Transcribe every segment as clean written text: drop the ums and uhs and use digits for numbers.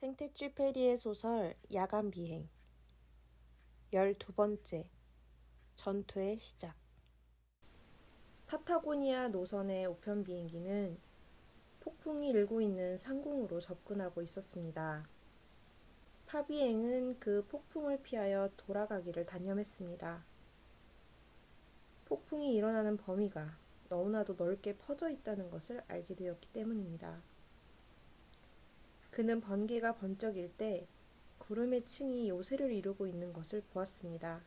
생테쥐페리의 소설 야간 비행 12번째 전투의 시작. 파타고니아 노선의 우편 비행기는 폭풍이 일고 있는 상공으로 접근하고 있었습니다. 파비행은 그 폭풍을 피하여 돌아가기를 단념했습니다. 폭풍이 일어나는 범위가 너무나도 넓게 퍼져 있다는 것을 알게 되었기 때문입니다. 그는 번개가 번쩍일 때 구름의 층이 요새를 이루고 있는 것을 보았습니다.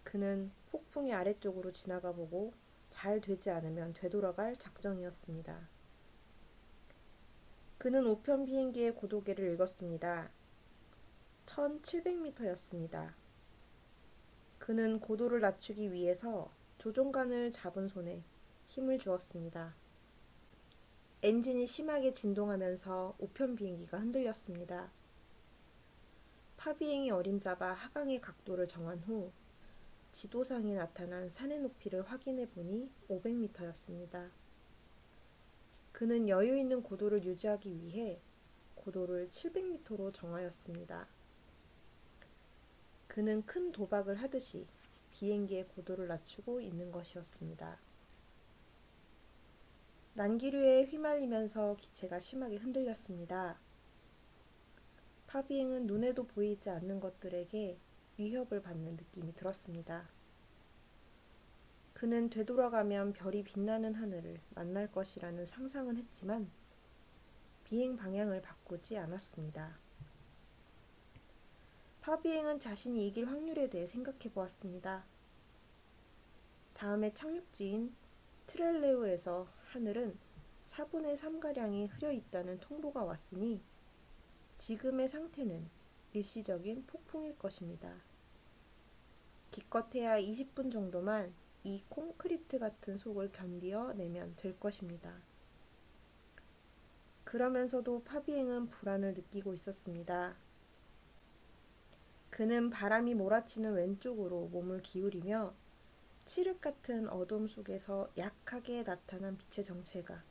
그는 폭풍이 아래쪽으로 지나가 보고 잘 되지 않으면 되돌아갈 작정이었습니다. 그는 우편 비행기의 고도계를 읽었습니다. 1700m였습니다. 그는 고도를 낮추기 위해서 조종관을 잡은 손에 힘을 주었습니다. 엔진이 심하게 진동하면서 우편 비행기가 흔들렸습니다. 파비행이 어림잡아 하강의 각도를 정한 후 지도상에 나타난 산의 높이를 확인해 보니 500m였습니다. 그는 여유 있는 고도를 유지하기 위해 고도를 700m로 정하였습니다. 그는 큰 도박을 하듯이 비행기의 고도를 낮추고 있는 것이었습니다. 난기류에 휘말리면서 기체가 심하게 흔들렸습니다. 파비행은 눈에도 보이지 않는 것들에게 위협을 받는 느낌이 들었습니다. 그는 되돌아가면 별이 빛나는 하늘을 만날 것이라는 상상은 했지만 비행 방향을 바꾸지 않았습니다. 파비행은 자신이 이길 확률에 대해 생각해 보았습니다. 다음에 착륙지인 트렐레우에서 하늘은 4분의 3가량이 흐려 있다는 통보가 왔으니 지금의 상태는 일시적인 폭풍일 것입니다. 기껏해야 20분 정도만 이 콘크리트 같은 속을 견디어내면 될 것입니다. 그러면서도 파비행은 불안을 느끼고 있었습니다. 그는 바람이 몰아치는 왼쪽으로 몸을 기울이며 칠흑 같은 어둠 속에서 약하게 나타난 빛의 정체가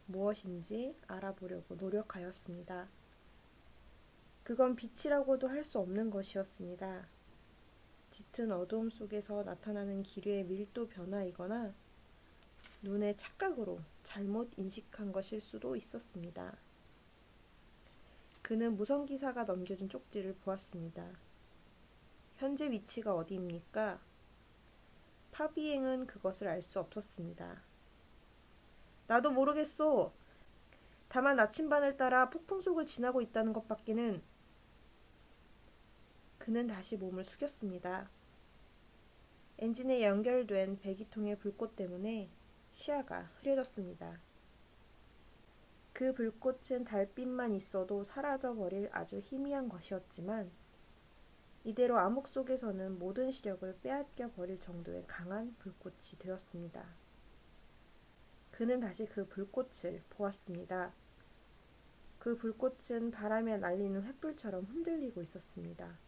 무엇인지 알아보려고 노력하였습니다. 그건 빛이라고도 할 수 없는 것이었습니다. 짙은 어두움 속에서 나타나는 기류의 밀도 변화이거나 눈의 착각으로 잘못 인식한 것일 수도 있었습니다. 그는 무선기사가 넘겨준 쪽지를 보았습니다. 현재 위치가 어디입니까? 파비행은 그것을 알 수 없었습니다. 나도 모르겠소. 다만 나침반을 따라 폭풍 속을 지나고 있다는 것밖에는. 그는 다시 몸을 숙였습니다. 엔진에 연결된 배기통의 불꽃 때문에 시야가 흐려졌습니다. 그 불꽃은 달빛만 있어도 사라져버릴 아주 희미한 것이었지만 이대로 암흑 속에서는 모든 시력을 빼앗겨 버릴 정도의 강한 불꽃이 되었습니다. 그는 다시 그 불꽃을 보았습니다. 그 불꽃은 바람에 날리는 횃불처럼 흔들리고 있었습니다.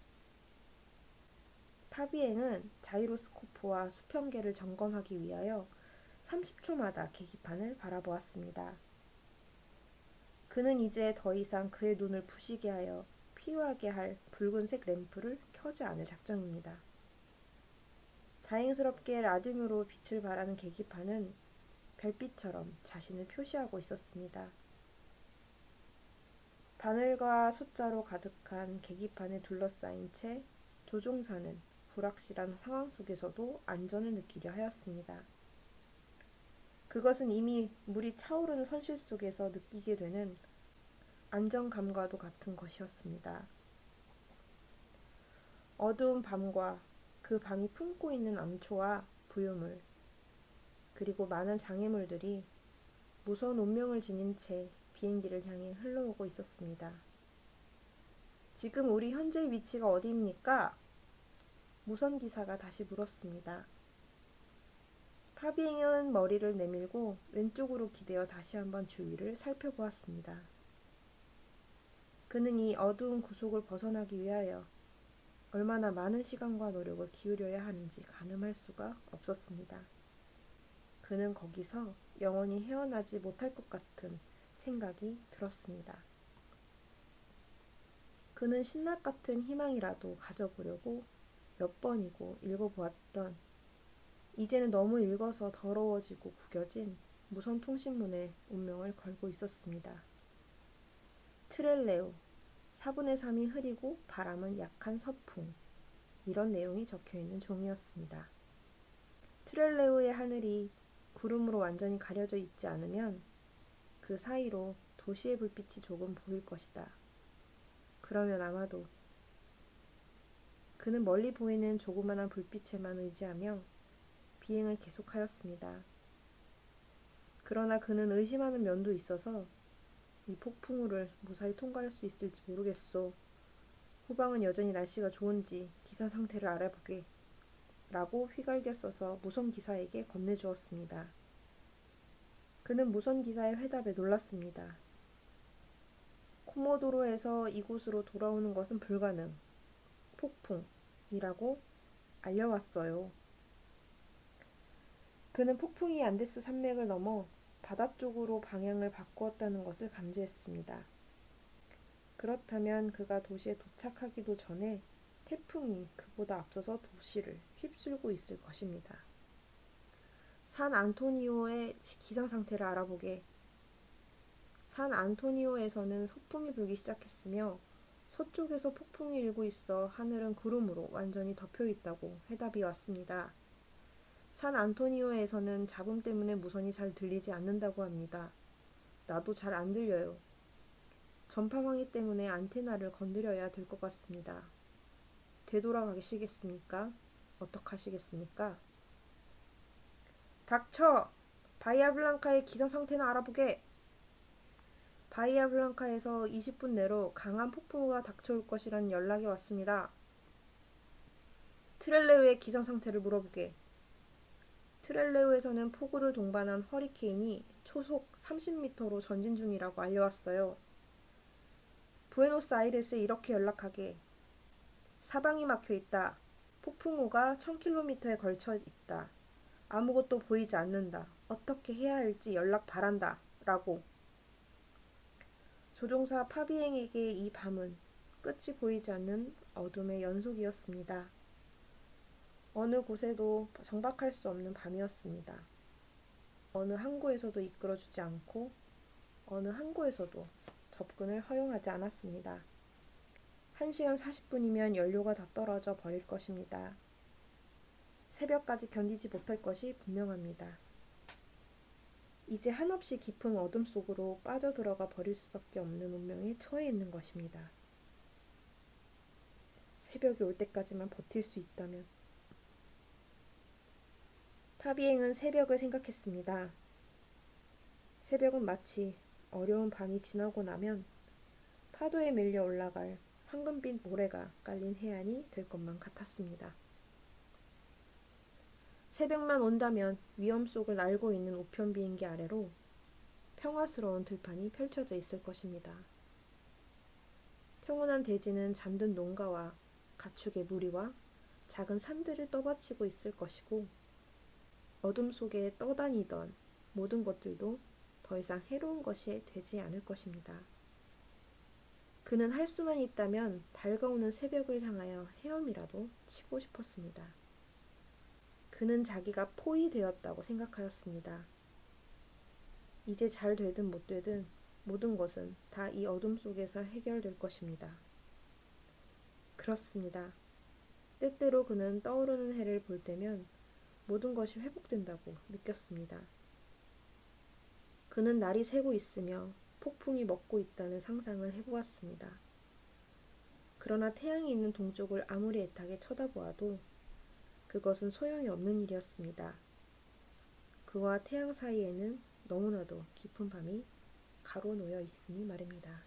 파비행은 자이로스코프와 수평계를 점검하기 위하여 30초마다 계기판을 바라보았습니다. 그는 이제 더 이상 그의 눈을 부시게 하여 피로하게 할 붉은색 램프를 켜지 않을 작정입니다. 다행스럽게 라듐으로 빛을 발하는 계기판은 별빛처럼 자신을 표시하고 있었습니다. 바늘과 숫자로 가득한 계기판에 둘러싸인 채 조종사는 불확실한 상황 속에서도 안전을 느끼려 하였습니다. 그것은 이미 물이 차오르는 선실 속에서 느끼게 되는 안정감과도 같은 것이었습니다. 어두운 밤과 그 밤이 품고 있는 암초와 부유물, 그리고 많은 장애물들이 무서운 운명을 지닌 채 비행기를 향해 흘러오고 있었습니다. 지금 우리 현재 위치가 어디입니까? 무선기사가 다시 물었습니다. 파비행은 머리를 내밀고 왼쪽으로 기대어 다시 한번 주위를 살펴보았습니다. 그는 이 어두운 구속을 벗어나기 위하여 얼마나 많은 시간과 노력을 기울여야 하는지 가늠할 수가 없었습니다. 그는 거기서 영원히 헤어나지 못할 것 같은 생각이 들었습니다. 그는 신락 같은 희망이라도 가져보려고 몇 번이고 읽어보았던, 이제는 너무 읽어서 더러워지고 구겨진 무선 통신문에 운명을 걸고 있었습니다. 트렐레오, 4분의 3이 흐리고 바람은 약한 서풍, 이런 내용이 적혀있는 종이었습니다. 트렐레오의 하늘이 구름으로 완전히 가려져 있지 않으면 그 사이로 도시의 불빛이 조금 보일 것이다. 그러면 아마도 그는 멀리 보이는 조그마한 불빛에만 의지하며 비행을 계속하였습니다. 그러나 그는 의심하는 면도 있어서 이 폭풍우를 무사히 통과할 수 있을지 모르겠소. 후방은 여전히 날씨가 좋은지 기사 상태를 알아보게 라고 휘갈겨 써서 무선 기사에게 건네주었습니다. 그는 무선 기사의 회답에 놀랐습니다. 코모도로에서 이곳으로 돌아오는 것은 불가능. 폭풍이라고 알려왔어요. 그는 폭풍이 안데스 산맥을 넘어 바다 쪽으로 방향을 바꾸었다는 것을 감지했습니다. 그렇다면 그가 도시에 도착하기도 전에 태풍이 그보다 앞서서 도시를 휩쓸고 있을 것입니다. 산 안토니오의 기상 상태를 알아보게. 산 안토니오에서는 서풍이 불기 시작했으며 서쪽에서 폭풍이 일고 있어 하늘은 구름으로 완전히 덮여 있다고 회답이 왔습니다. 산 안토니오에서는 잡음 때문에 무선이 잘 들리지 않는다고 합니다. 나도 잘 안 들려요. 전파망이 때문에 안테나를 건드려야 될 것 같습니다. 되돌아가시겠습니까? 어떡하시겠습니까? 닥쳐! 바이아블랑카의 기상 상태는 알아보게! 바이아블랑카에서 20분 내로 강한 폭풍우가 닥쳐올 것이라는 연락이 왔습니다. 트렐레오의 기상 상태를 물어보게. 트렐레오에서는 폭우를 동반한 허리케인이 초속 30m로 전진 중이라고 알려왔어요. 부에노스아이레스에 이렇게 연락하게. 사방이 막혀 있다. 폭풍우가 1000km에 걸쳐 있다. 아무것도 보이지 않는다. 어떻게 해야 할지 연락 바란다. 라고. 조종사 파비행에게 이 밤은 끝이 보이지 않는 어둠의 연속이었습니다. 어느 곳에도 정박할 수 없는 밤이었습니다. 어느 항구에서도 이끌어주지 않고 어느 항구에서도 접근을 허용하지 않았습니다. 1시간 40분이면 연료가 다 떨어져 버릴 것입니다. 새벽까지 견디지 못할 것이 분명합니다. 이제 한없이 깊은 어둠 속으로 빠져들어가 버릴 수밖에 없는 운명에 처해 있는 것입니다. 새벽이 올 때까지만 버틸 수 있다면. 파비행은 새벽을 생각했습니다. 새벽은 마치 어려운 밤이 지나고 나면 파도에 밀려 올라갈 황금빛 모래가 깔린 해안이 될 것만 같았습니다. 새벽만 온다면 위험 속을 날고 있는 우편 비행기 아래로 평화스러운 들판이 펼쳐져 있을 것입니다. 평온한 대지는 잠든 농가와 가축의 무리와 작은 산들을 떠받치고 있을 것이고 어둠 속에 떠다니던 모든 것들도 더 이상 해로운 것이 되지 않을 것입니다. 그는 할 수만 있다면 밝아오는 새벽을 향하여 헤엄이라도 치고 싶었습니다. 그는 자기가 포위되었다고 생각하였습니다. 이제 잘 되든 못 되든 모든 것은 다 이 어둠 속에서 해결될 것입니다. 그렇습니다. 때때로 그는 떠오르는 해를 볼 때면 모든 것이 회복된다고 느꼈습니다. 그는 날이 새고 있으며 폭풍이 먹고 있다는 상상을 해보았습니다. 그러나 태양이 있는 동쪽을 아무리 애타게 쳐다보아도 그것은 소용이 없는 일이었습니다. 그와 태양 사이에는 너무나도 깊은 밤이 가로놓여 있으니 말입니다.